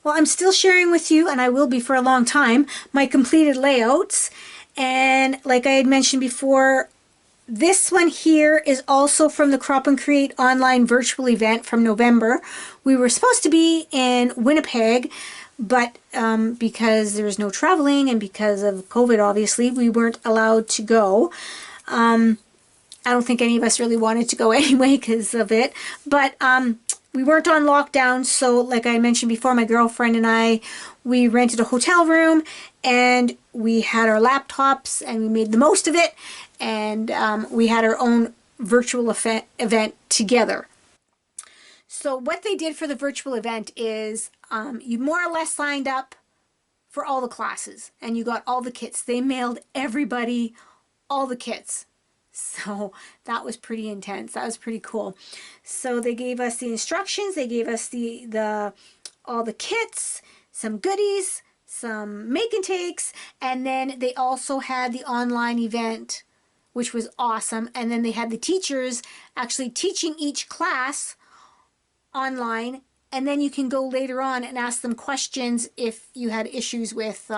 well, I'm still sharing with you, and I will be for a long time, my completed layouts. And like I had mentioned before, this one here is also from the Crop and Create online virtual event from November. We were supposed to be in Winnipeg, but because there was no traveling and because of COVID, obviously, we weren't allowed to go. I don't think any of us really wanted to go anyway because of it, but we weren't on lockdown, so like I mentioned before, my girlfriend and I, we rented a hotel room, and we had our laptops, and we made the most of it, and we had our own virtual event together. So what they did for the virtual event is you more or less signed up for all the classes, and you got all the kits. They mailed everybody all the kits. So that was pretty intense. That was pretty cool. So they gave us the instructions. They gave us all the kits, some goodies, some make and takes, and then they also had the online event, which was awesome. And then they had the teachers actually teaching each class online, and then you can go later on and ask them questions if you had issues with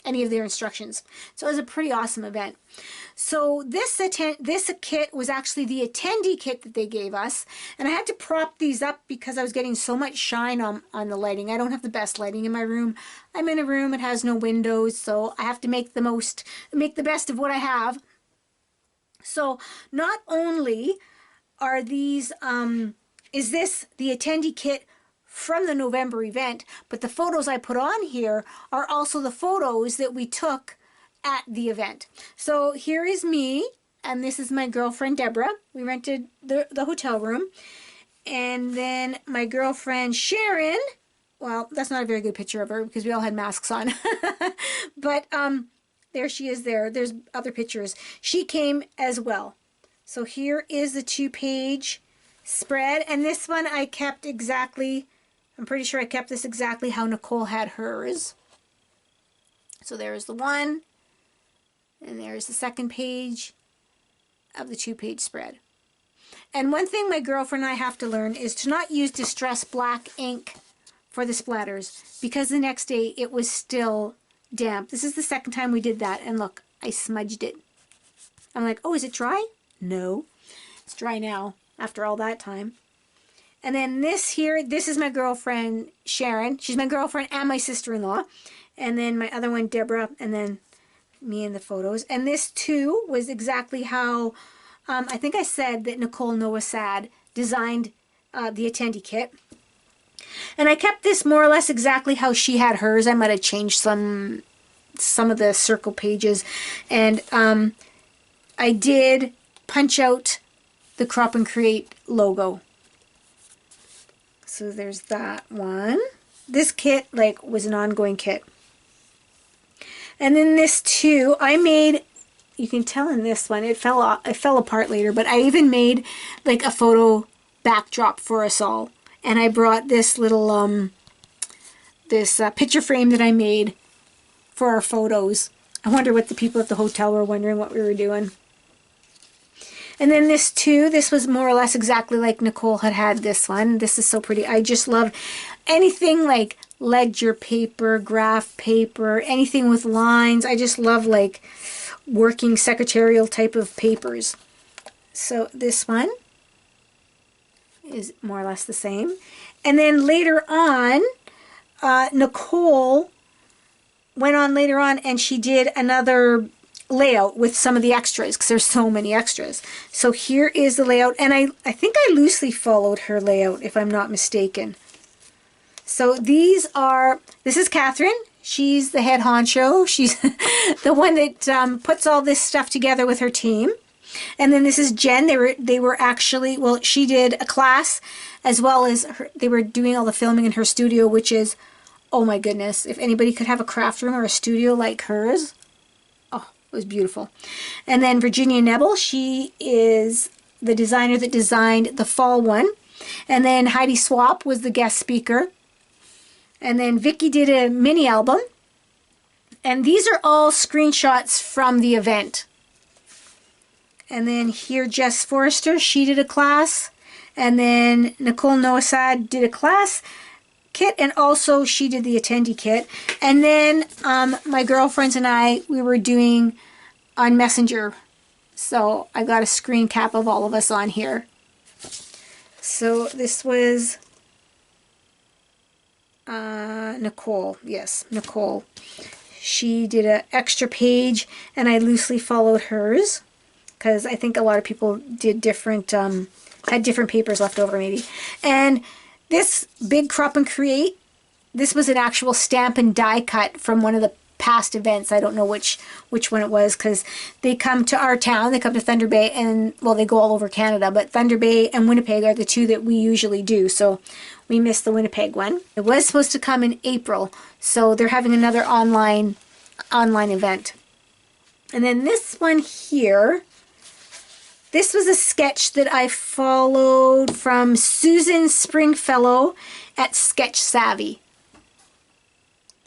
any of their instructions. So it was a pretty awesome event. So this kit was actually the attendee kit that they gave us, and I had to prop these up because I was getting so much shine on the lighting. I don't have the best lighting in my room. I'm in a room, it has no windows, so I have to make the best of what I have. So not only are these is this the attendee kit from the November event, but the photos I put on here are also the photos that we took at the event. So here is me, and this is my girlfriend Deborah. We rented the hotel room. And then my girlfriend Sharon, well, that's not a very good picture of her because we all had masks on. But there she is there. There's other pictures. She came as well. So here is the 2-page spread, and this one I kept exactly, I'm pretty sure I kept this exactly how Nicole had hers. So there's the one, and there's the second page of the 2-page spread. And one thing my girlfriend and I have to learn is to not use Distress Black ink for the splatters, because the next day it was still damp. This is the second time we did that, and look, I smudged it. I'm like, oh, is it dry? No, it's dry now after all that time. And then this here, this is my girlfriend Sharon. She's my girlfriend and my sister-in-law. And then my other one, Deborah, and then me in the photos. And this too was exactly how I think I said that Nicole Nowosad designed the attendee kit. And I kept this more or less exactly how she had hers. I might have changed some of the circle pages. And I did punch out the Crop and Create logo. So there's that one. This kit was an ongoing kit. And then this too, I made, you can tell in this one, it fell apart later, but I even made a photo backdrop for us all. And I brought this little, this picture frame that I made for our photos. I wonder what the people at the hotel were wondering what we were doing. And then this too, this was more or less exactly like Nicole had this one. This is so pretty. I just love anything like ledger paper, graph paper, anything with lines. I just love working secretarial type of papers. So this one is more or less the same. And then later on, Nicole went on later on and she did another layout with some of the extras because there's so many extras. So here is the layout, and I think I loosely followed her layout if I'm not mistaken. So this is Catherine. She's the head honcho. She's the one that puts all this stuff together with her team. And then this is Jen. They were actually, well, she did a class as well as they were doing all the filming in her studio, which is, oh my goodness, if anybody could have a craft room or a studio like hers. It was beautiful. And then Virginia Nebel, she is the designer that designed the fall one. And then Heidi Swap was the guest speaker. And then Vicky did a mini album. And these are all screenshots from the event. And then here Jess Forrester, she did a class. And then Nicole Nowosad did a class. kit, and also she did the attendee kit. And then my girlfriends and I, we were doing on Messenger. So I got a screen cap of all of us on here. So this was Nicole. Yes, Nicole. She did an extra page, and I loosely followed hers because I think a lot of people did different, had different papers left over maybe. And this big Crop and Create, this was an actual stamp and die cut from one of the past events. I don't know which one it was, because they come to our town, they come to Thunder Bay, and well, they go all over Canada, but Thunder Bay and Winnipeg are the two that we usually do. So we missed the Winnipeg one. It was supposed to come in April, so they're having another online event. And then this one here, this was a sketch that I followed from Susan Springfellow at Sketch Savvy.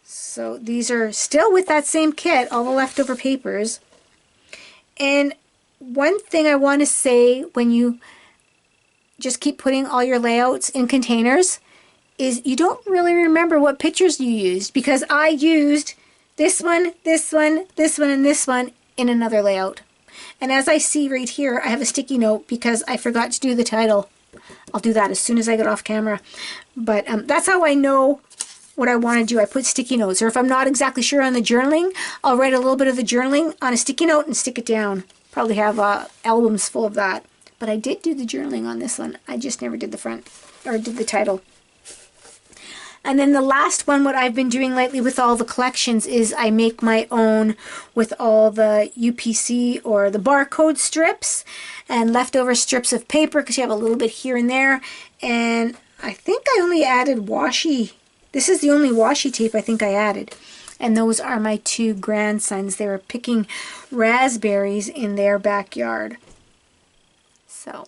So these are still with that same kit, all the leftover papers. And one thing I want to say when you just keep putting all your layouts in containers is you don't really remember what pictures you used, because I used this one, this one, this one, and this one in another layout. And as I see right here, I have a sticky note because I forgot to do the title. I'll do that as soon as I get off camera. But that's how I know what I want to do. I put sticky notes, or if I'm not exactly sure on the journaling, I'll write a little bit of the journaling on a sticky note and stick it down. Probably have albums full of that. But I did do the journaling on this one. I just never did the front, or did the title. And then the last one, what I've been doing lately with all the collections is I make my own with all the UPC or the barcode strips and leftover strips of paper, because you have a little bit here and there. And I think I only added washi. This is the only washi tape I think I added. And those are my two grandsons. They were picking raspberries in their backyard. So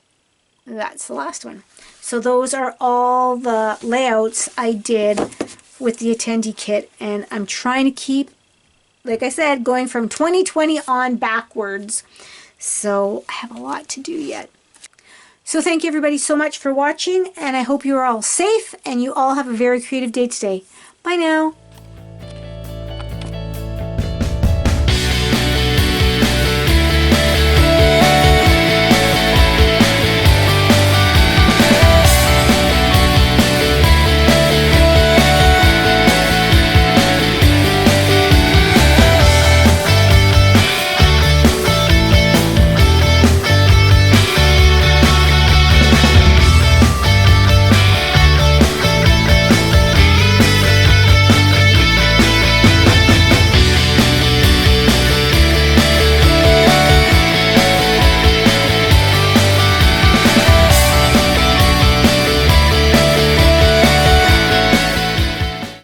that's the last one. So those are all the layouts I did with the attendee kit. And I'm trying to keep, like I said, going from 2020 on backwards. So I have a lot to do yet. So thank you everybody so much for watching, and I hope you are all safe and you all have a very creative day today. Bye now.